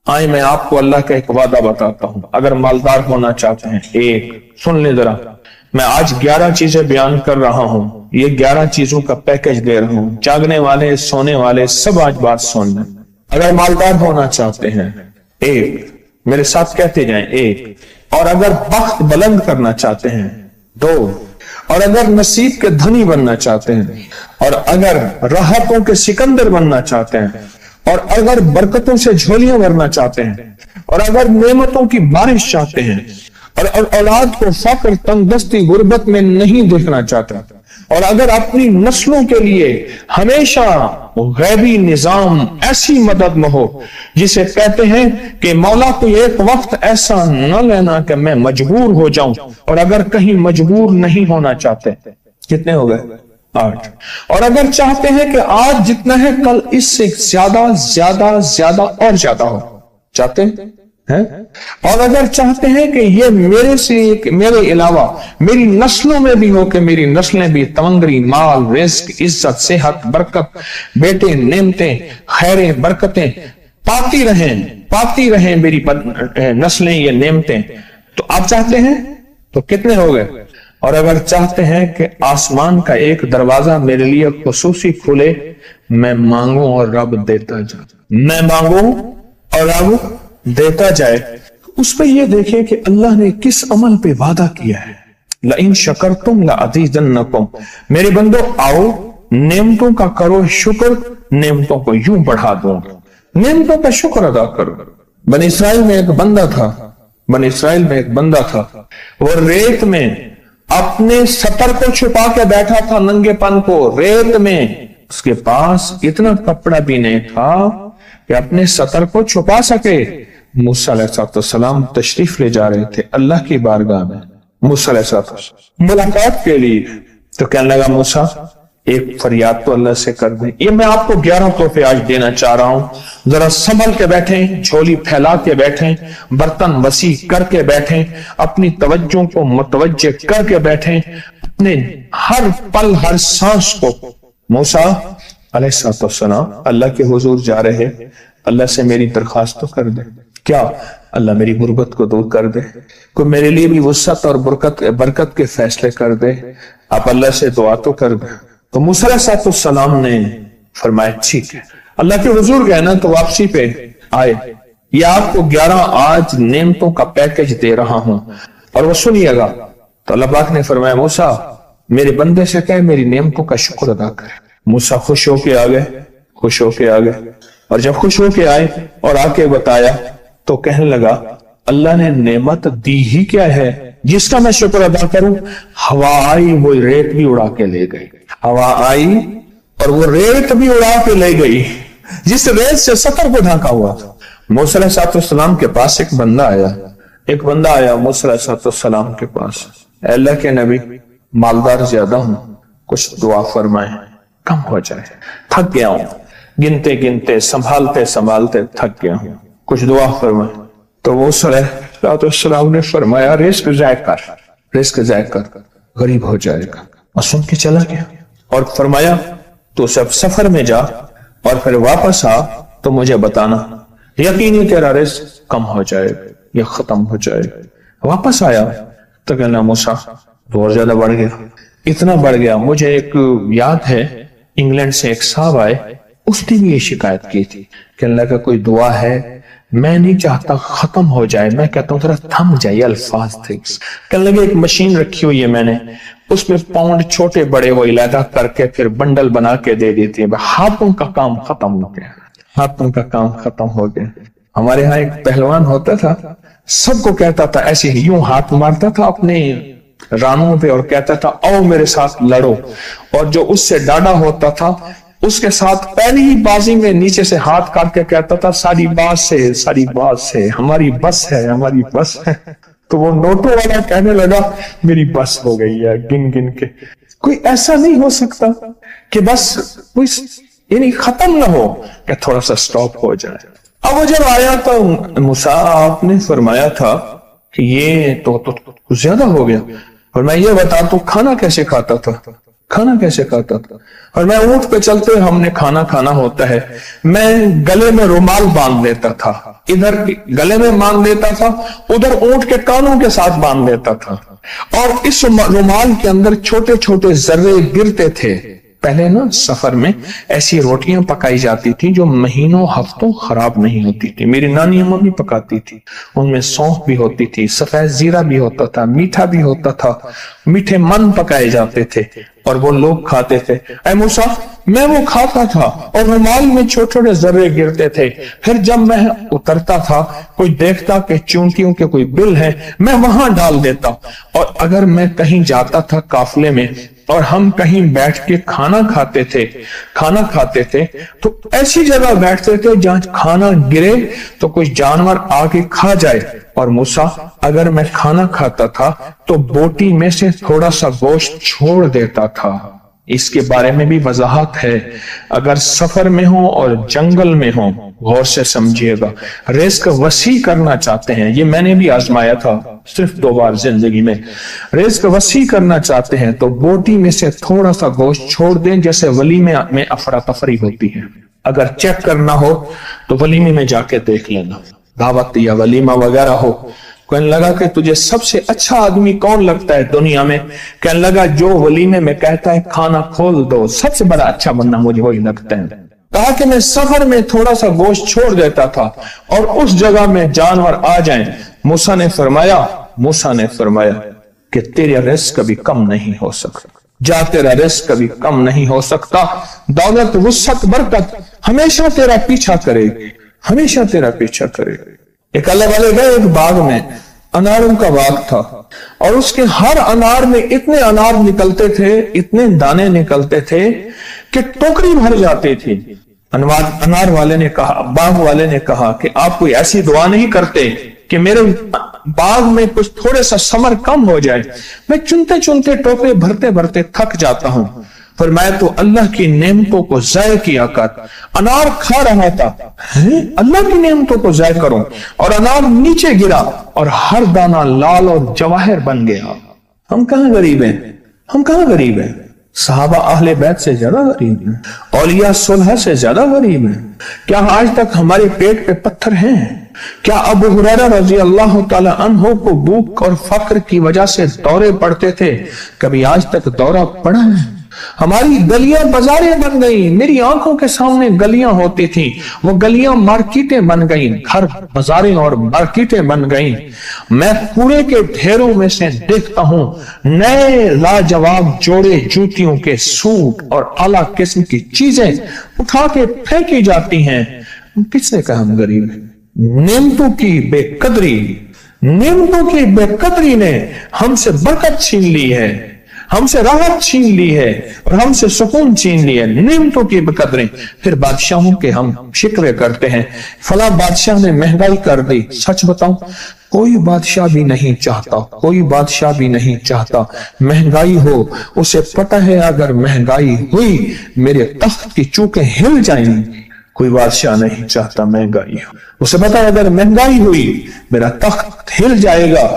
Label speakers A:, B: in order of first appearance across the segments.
A: آئے میں آپ کو اللہ کا ایک وعدہ بتاتا ہوں، اگر مالدار ہونا چاہتے ہیں، ایک سن لیں ذرا، میں آج 11 چیزیں بیان کر رہا ہوں، یہ 11 چیزوں کا پیکج دے رہا ہوں، جاگنے والے سونے والے سب آج بات سن لیں۔ اگر مالدار ہونا چاہتے ہیں، ایک، میرے ساتھ کہتے جائیں، ایک، اور اگر بخت بلند کرنا چاہتے ہیں، دو، اور اگر نصیب کے دھنی بننا چاہتے ہیں، اور اگر راحتوں کے سکندر بننا چاہتے ہیں، اور اگر برکتوں سے جھولیاں بھرنا چاہتے ہیں، اور اگر نعمتوں کی بارش چاہتے ہیں، اور اولاد کو فقر، تنگ دستی، غربت میں نہیں دیکھنا چاہتے، اور اگر اپنی نسلوں کے لیے ہمیشہ غیبی نظام ایسی مدد میں ہو جسے کہتے ہیں کہ مولا تو ایک وقت ایسا نہ لینا کہ میں مجبور ہو جاؤں، اور اگر کہیں مجبور نہیں ہونا چاہتے، کتنے ہو گئے؟ 8۔ اور اگر چاہتے ہیں کہ آج جتنا ہے کل اس سے زیادہ زیادہ زیادہ اور زیادہ ہو، چاہتے ہیں؟ اور اگر چاہتے ہیں کہ یہ میرے علاوہ میری نسلوں میں بھی ہو، کہ میری نسلیں بھی تمنگری، مال، رزق، عزت، صحت، برکت، بیٹے، نعمتیں، خیریں، برکتیں پاتی رہیں میری نسلیں یہ نعمتیں، تو آپ چاہتے ہیں تو کتنے ہو گئے؟ اور اگر چاہتے ہیں کہ آسمان کا ایک دروازہ میرے لیے خصوصی کھلے، میں مانگوں اور رب دیتا جائے، میں مانگوں اور رب دیتا جائے، اس پہ یہ دیکھیں کہ اللہ نے کس عمل پہ وعدہ کیا ہے۔ لَإِن شَكَرْتُمْ لَأَزِيدَنَّكُمْ، میرے بندو آؤ نعمتوں کا کرو شکر، نعمتوں کو یوں بڑھا دوں، نعمتوں کا شکر ادا کرو۔ بنی اسرائیل میں ایک بندہ تھا، وہ ریت میں اپنے سطر کو چھپا کے بیٹھا تھا، ننگے پن کو ریت میں، اس کے پاس اتنا کپڑا بھی نہیں تھا کہ اپنے سطر کو چھپا سکے۔ موسیٰ علیہ السلام تشریف لے جا رہے تھے اللہ کی بارگاہ میں، موسیٰ علیہ السلام ملاقات کے لیے، تو کہنے لگا موسیٰ ایک فریاد تو اللہ سے کر دیں۔ یہ میں آپ کو 11 تحفے آج دینا چاہ رہا ہوں، ذرا سنبھل کے بیٹھیں، جھولی پھیلا کے بیٹھیں، برتن وسیع کر کے بیٹھیں، اپنی توجہ کو متوجہ کر کے بیٹھیں، اپنے ہر پل ہر سانس کو۔ موسیٰ علیہ السلام اللہ کے حضور جا رہے، اللہ سے میری درخواست تو کر دے، کیا اللہ میری غربت کو دور کر دے، کوئی میرے لیے بھی وسعت اور برکت کے فیصلے کر دے، آپ اللہ سے دعا تو کر دیں۔ تو موسیٰ علیہ السلام نے فرمایا ٹھیک ہے، اللہ کے حضور گئے نا تو واپسی پہ آئے، یہ آپ کو 11 آج نعمتوں کا پیکج دے رہا ہوں، اور وہ سنیے گا۔ تو اللہ پاک نے فرمایا موسیٰ میرے بندے سے کہے میری نعمتوں کا شکر ادا کرے۔ موسیٰ خوش ہو کے آ گئے، اور جب خوش ہو کے آئے اور آ کے بتایا تو کہنے لگا اللہ نے نعمت دی ہی کیا ہے جس کا میں شکر ادا کروں؟ ہوا آئی وہ ریت بھی اڑا کے لے گئی، ہوا آئی اور وہ ریت بھی اڑا کے لے گئی جس ریت سے سطر کو ڈھانکا ہوا تھا۔ موسیٰ علیہ السلام کے پاس ایک بندہ آیا موسیٰ علیہ السلام کے پاس، اے اللہ کے نبی مالدار زیادہ ہوں، کچھ دعا فرمائیں، کم ہو جائے، تھک گیا ہوں، گنتے سنبھالتے تھک گیا ہوں، کچھ دعا فرمائیں۔ تو موسیٰ علیہ السلام نے فرمایا رزق ضائع کر، غریب ہو جائے گا، اور سن کے چلا گیا، اور فرمایا تو سب سفر میں جا اور پھر واپس آ تو مجھے بتانا، یقینی تیرا رزق کم ہو جائے گا یا ختم ہو جائے گا۔ واپس آیا تو کہنا موسیٰ بہت زیادہ بڑھ گیا، اتنا بڑھ گیا، مجھے ایک یاد ہے انگلینڈ سے ایک صاحب آئے، اس نے بھی یہ شکایت کی تھی کہ اللہ کا کوئی دعا ہے، میں نہیں چاہتا ختم ہو جائے، میں کہتا ہوں ذرا تھم جائے الفاظ تھنگس۔ کہنے لگے ایک مشین رکھی ہوئی ہے میں نے، اس میں پاؤنڈ چھوٹے بڑے وہ علیحدہ کر کے پھر بنڈل بنا کے دے دیتی ہے، ہاتھوں کا کام ختم ہو گیا۔ ہمارے ہاں ایک پہلوان ہوتا تھا، سب کو کہتا تھا ایسے ہی، یوں ہاتھ مارتا تھا اپنے رانوں پہ اور کہتا تھا آؤ میرے ساتھ لڑو، اور جو اس سے ڈاڈا ہوتا تھا اس کے ساتھ پہلی ہی بازی میں نیچے سے ہاتھ کاٹ کے کہتا تھا ساری بات سے ہماری بس ہے۔ تو وہ نوٹوں والا کہنے لگا میری بس ہو گئی ہے، گن کے کوئی ایسا نہیں ہو سکتا کہ بس کوئی یعنی ختم نہ ہو، کہ تھوڑا سا سٹاپ ہو جائے۔ اب وہ جب آیا تو موسیٰ آپ نے فرمایا تھا کہ یہ تو زیادہ ہو گیا، اور میں یہ بتا تو کھانا کیسے کھاتا تھا؟ کھانا کیسے کھاتا تھا؟ اور میں اونٹ پہ چلتے ہوئے ہم نے کھانا کھانا ہوتا ہے، میں گلے میں رومال باندھ لیتا تھا، ادھر گلے میں باندھ لیتا تھا، ادھر اونٹ کے کانوں کے ساتھ باندھ لیتا تھا، اور اس رومال کے اندر چھوٹے چھوٹے ذرے گرتے تھے۔ پہلے نا سفر میں ایسی روٹیاں پکائی جاتی تھی جو مہینوں ہفتوں خراب نہیں ہوتی تھی، میری نانی اماں بھی پکاتی تھی، ان میں سونف بھی ہوتی تھی، سفید زیرہ بھی ہوتا تھا، میٹھا بھی ہوتا تھا، میٹھے من پکائے جاتے تھے اور وہ لوگ کھاتے تھے۔ اے موسیٰ، میں وہ کھاتا تھا اور رومال میں چھوٹے چھوٹے ذرے گرتے تھے، پھر جب میں اترتا تھا کوئی دیکھتا کہ چونٹیوں کے کوئی بل ہے، میں وہاں ڈال دیتا، اور اگر میں کہیں جاتا تھا قافلے میں اور ہم کہیں بیٹھ کے کھانا کھاتے تھے تو ایسی جگہ بیٹھتے تھے جہاں کھانا گرے تو کوئی جانور آگے کھا جائے، اور موسیٰ اگر میں کھانا کھاتا تھا تو بوٹی میں سے تھوڑا سا گوشت چھوڑ دیتا تھا۔ اس کے بارے میں بھی وضاحت ہے، اگر سفر میں ہو اور جنگل میں ہو، غور سے سمجھیے گا، رزق وسیع کرنا چاہتے ہیں، یہ میں نے بھی آزمایا تھا صرف 2 بار زندگی میں، رزق وسیع کرنا چاہتے ہیں تو بوٹی میں سے تھوڑا سا گوشت چھوڑ دیں، جیسے ولیمے میں افراتفری ہوتی ہے۔ اگر چیک کرنا ہو تو ولیمے میں جا کے دیکھ لینا، دعوت یا ولیمہ وغیرہ ہو، کہنے لگا کہ تجھے سب سے اچھا آدمی کون لگتا ہے دنیا میں؟ کہنے لگا جو ولیمے میں کہتا ہے کھانا کھول دو، سب سے بڑا اچھا بندہ مجھے وہی لگتا ہے۔ کہا کہ میں سفر میں تھوڑا سا گوشت چھوڑ دیتا تھا اور اس جگہ میں جانور آ جائیں، موسیٰ نے فرمایا کہ تیرا رزق کبھی کم نہیں ہو سکتا، جا تیرا رزق کبھی کم نہیں ہو سکتا، دولت وسعت برکت ہمیشہ تیرا پیچھا کرے گی، ہمیشہ تیرا پیچھا کرے گی۔ ایک اللہ والے گئے ایک باغ میں، اناروں کا باغ تھا، اور اس کے ہر انار میں اتنے انار نکلتے تھے، اتنے دانے نکلتے تھے کہ ٹوکری بھر جاتی تھی۔ انار والے نے کہا، باغ والے نے کہا کہ آپ کوئی ایسی دعا نہیں کرتے کہ میرے باغ میں کچھ تھوڑے سا ثمر کم ہو جائے، میں چنتے چنتے ٹوکرے بھرتے بھرتے تھک جاتا ہوں، فرمایا تو اللہ کی نعمتوں کو ضائع کیا کر۔ انار کھا رہا تھا، اللہ کی نعمتوں کو ضائع کروں، اور انار نیچے گرا اور ہر دانہ لال اور جواہر بن گیا۔ ہم کہاں غریب ہیں؟ صحابہ اہل بیت سے زیادہ غریب ہیں، اولیاء صلح سے زیادہ غریب ہیں۔ کیا آج تک ہمارے پیٹ پہ پتھر ہیں؟ کیا ابو ہریرہ رضی اللہ تعالی عنہ کو بھوک اور فقر کی وجہ سے دورے پڑتے تھے؟ کبھی آج تک دورہ پڑا ہے؟ ہماری گلیاں بازاریں بن گئی، میری آنکھوں کے سامنے گلیاں ہوتی تھی، وہ گلیاں مارکیٹیں بن گئیں، گھر بازاریں اور مارکیٹیں بن گئیں۔ میں کوڑے کے ڈھیروں میں سے دیکھتا ہوں نئے لاجواب جوڑے جوتیوں کے سوٹ اور اعلیٰ قسم کی چیزیں اٹھا کے پھینکی جاتی ہیں۔ کس نے کہا ہم غریب ہیں؟ نعمتوں کی بے قدری نے ہم سے برکت چھین لی ہے، ہم سے راحت چھین لی ہے اور ہم سے سکون چھین لی ہے، نعمتوں کی بے قدری۔ پھر بادشاہوں کے ہم شکوے کرتے ہیں، فلاں بادشاہ نے مہنگائی کر دی۔ سچ بتاؤں، کوئی بادشاہ بھی نہیں چاہتا مہنگائی ہو، اسے پتہ ہے اگر مہنگائی ہوئی میرے تخت کی چوکیں ہل جائیں گی۔ کوئی بادشاہ نہیں چاہتا مہنگائی ہو، اسے پتہ ہے اگر مہنگائی ہوئی میرا تخت ہل جائے گا،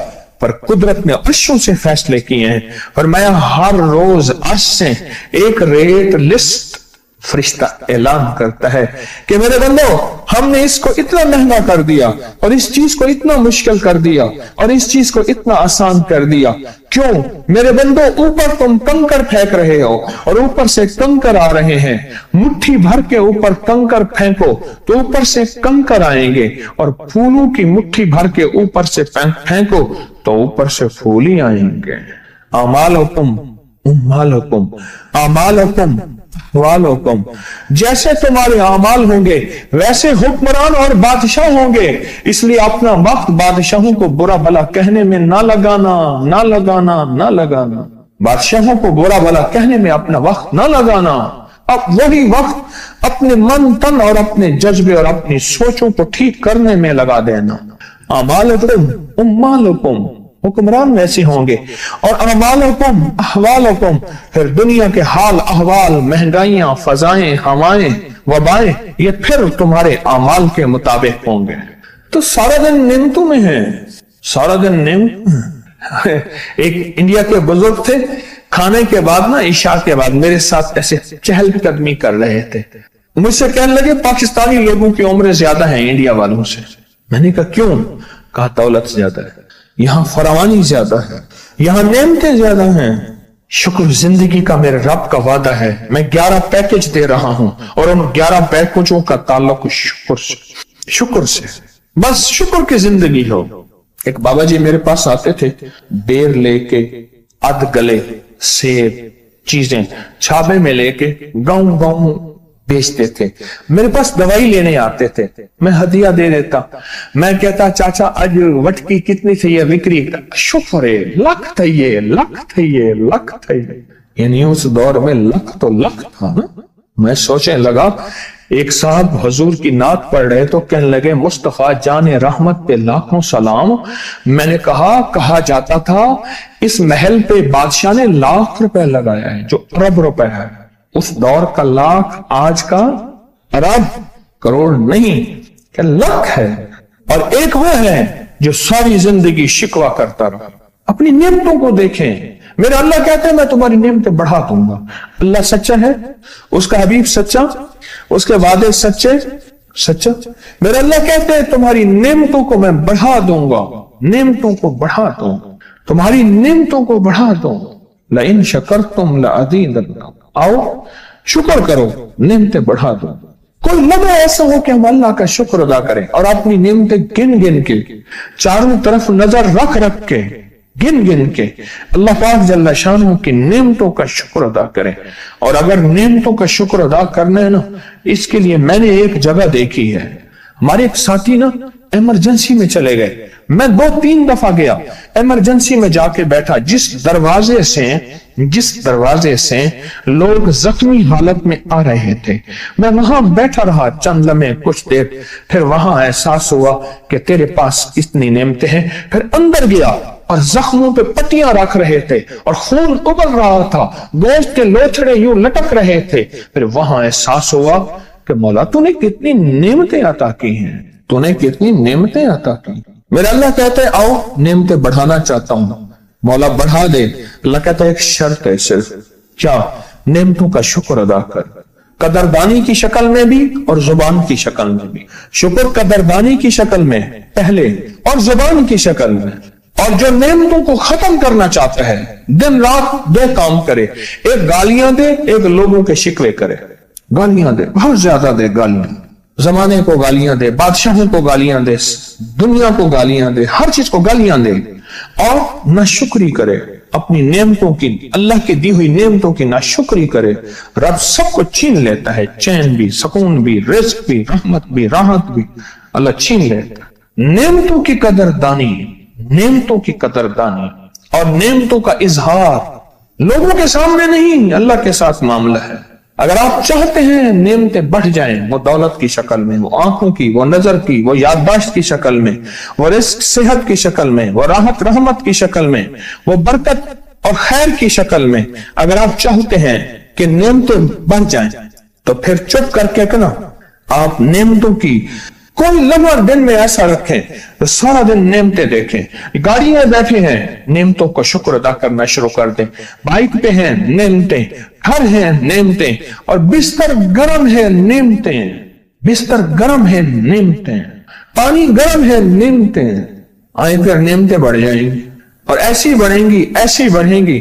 A: پر قدرت نے عرشوں سے فیصلے کیے ہیں۔ فرمایا ہر روز عرش سے ایک ریٹ لسٹ فرشتہ اعلان کرتا ہے کہ میرے بندو، ہم نے اس کو اتنا مہنگا کر دیا اور اس چیز کو اتنا مشکل کر دیا اور اس چیز کو اتنا آسان کر دیا، کیوں میرے بندو؟ اوپر تم کنکر پھینک رہے ہو اور اوپر سے کنکر آ رہے ہیں، مٹھی بھر کے اوپر کنکر پھینکو تو اوپر سے کنکر آئیں گے، اور پھولوں کی مٹھی بھر کے اوپر سے پھینکو تو اوپر سے پھول ہی آئیں گے۔ اعمالکم جیسے تمہارے اعمال ہوں گے ویسے حکمران اور بادشاہ ہوں گے، اس لیے اپنا وقت بادشاہوں کو برا بھلا کہنے میں نہ لگانا۔ بادشاہوں کو برا بھلا کہنے میں اپنا وقت نہ لگانا، اب وہی وقت اپنے من تن اور اپنے جذبے اور اپنی سوچوں کو ٹھیک کرنے میں لگا دینا۔ اعمالکم حکمران ویسے ہوں گے، اور اعمالکم احوالکم، پھر دنیا کے حال احوال، مہنگائیاں، فضائیں، ہوائیں، وبائیں، یہ پھر تمہارے اعمال کے مطابق ہوں گے۔ تو سارا دن نعمتوں میں ہے، سارا دن نعمت۔ ایک انڈیا کے بزرگ تھے، کھانے کے بعد نا عشاء کے بعد میرے ساتھ ایسے چہل قدمی کر رہے تھے. مجھ سے کہنے لگے پاکستانی لوگوں کی عمریں زیادہ ہیں انڈیا والوں سے. میں نے کہا کیوں؟ کہا دولت زیادہ ہے, یہاں فراوانی زیادہ ہے, یہاں نعمتیں زیادہ ہیں. شکر زندگی کا میرے رب کا وعدہ ہے, میں 11 پیکج دے رہا ہوں اور ان 11 پیکجوں کا تعلق شکر سے. بس شکر کی زندگی ہو. ایک بابا جی میرے پاس آتے تھے, بیر لے کے, اد گلے سیب چیزیں چھابے میں لے کے گاؤں گاؤں بیچتے تھے. میرے پاس دوائی لینے آتے تھے, میں ہدیہ دے دیتا. میں کہتا چاچا آج وٹکی کتنی تھی یہ وکری؟ شکر ہے, لکھ تھا یہ, لکھ تھا یہ, لکھ تھا یہ. یعنی اس دور میں لکھ تو لکھ تھا نا. میں سوچنے لگا, ایک صاحب حضور کی نعت پڑھ رہے تو کہنے لگے مصطفیٰ جان رحمت پہ لاکھوں سلام. میں نے کہا جاتا تھا اس محل پہ بادشاہ نے لاکھ روپے لگایا ہے, جو ارب روپے ہے. اس دور کا لاکھ آج کا ارب کروڑ نہیں کہ لاکھ ہے. اور ایک وہ ہے جو ساری زندگی شکوا کرتا رہا. اپنی نعمتوں کو دیکھیں. میرا اللہ کہتے ہیں میں تمہاری نعمتیں بڑھا دوں گا. اللہ سچا ہے, اس کا حبیب سچا, اس کے وعدے سچا. میرا اللہ کہتے ہیں تمہاری نعمتوں کو میں بڑھا دوں گا, نعمتوں کو بڑھا دوں گا, تمہاری نعمتوں کو بڑھا دوں گا. لئن شکرتم لأزیدنکم, آؤ شکر کرو, نعمتیں بڑھا دوں. کوئی لمحہ ایسا ہو کہ ہم اللہ کا شکر ادا کریں اور اپنی نعمتیں گن گن کے, چاروں طرف نظر رکھ کے, گن گن کے اللہ پاک جل شانہ کی نعمتوں کا شکر ادا کریں. اور اگر نعمتوں کا شکر ادا کرنا ہے نا, اس کے لیے میں نے ایک جگہ دیکھی ہے. ہمارے ایک ساتھی نا ایمرجنسی میں چلے گئے. میں 2-3 دفعہ گیا, ایمرجنسی میں جا کے بیٹھا. جس دروازے سے لوگ زخمی حالت میں آ رہے تھے, میں وہاں بیٹھا رہا چند لمحے, کچھ دیر. پھر وہاں احساس ہوا کہ تیرے پاس اتنی نعمتیں ہیں. پھر اندر گیا اور زخموں پہ پٹیاں رکھ رہے تھے اور خون ابل رہا تھا, گوشت کے لوتھڑے یوں لٹک رہے تھے. پھر وہاں احساس ہوا کہ مولا تو نے کتنی نعمتیں عطا کی ہیں, تو نے کتنی نعمتیں عطا کی. میرا اللہ کہتا ہے آؤ نعمتیں بڑھانا چاہتا ہوں, مولا بڑھا دے. اللہ کہتا ہے ایک شرط ہے صرف, کیا؟ نعمتوں کا شکر ادا کر, قدردانی کی شکل میں بھی اور زبان کی شکل میں بھی. شکر قدردانی کی شکل میں پہلے اور زبان کی شکل میں. اور جو نعمتوں کو ختم کرنا چاہتا ہے دن رات 2 کام کرے, ایک گالیاں دے, ایک لوگوں کے شکوے کرے. گالیاں دے, بہت زیادہ دے گالیاں, زمانے کو گالیاں دے, بادشاہوں کو گالیاں دے, دنیا کو گالیاں دے, ہر چیز کو گالیاں دے. اور ناشکری کرے اپنی نعمتوں کی, اللہ کی دی ہوئی نعمتوں کی ناشکری کرے. رب سب کو چھین لیتا ہے, چین بھی, سکون بھی, رزق بھی, رحمت بھی, راحت بھی, اللہ چھین لیتا ہے. نعمتوں کی قدردانی, نعمتوں کی قدردانی اور نعمتوں کا اظہار لوگوں کے سامنے نہیں, اللہ کے ساتھ معاملہ ہے. اگر آپ چاہتے ہیں نعمتیں بڑھ جائیں, وہ دولت کی شکل میں, وہ آنکھوں کی, وہ نظر کی, وہ یادداشت کی شکل میں, وہ رزق صحت کی شکل میں, وہ راحت رحمت کی شکل میں, وہ برکت اور خیر کی شکل میں, اگر آپ چاہتے ہیں کہ نعمتیں بڑھ جائیں تو پھر چپ کر کے نا آپ نعمتوں کی کوئی لمحہ دن میں ایسا رکھیں تو سارا دن نعمتیں دیکھیں. گاڑی میں بیٹھے ہیں, نعمتوں کو شکر ادا کرنا شروع کر دیں. بائک پہ ہیں, نعمتیں. گھر ہیں, نعمتیں. اور بستر گرم ہے, نعمتیں. بستر گرم ہے, نعمتیں. پانی گرم ہے, نعمتیں. آئیں پھر نعمتیں بڑھ جائیں گی اور ایسی بڑھیں گی, ایسی بڑھیں گی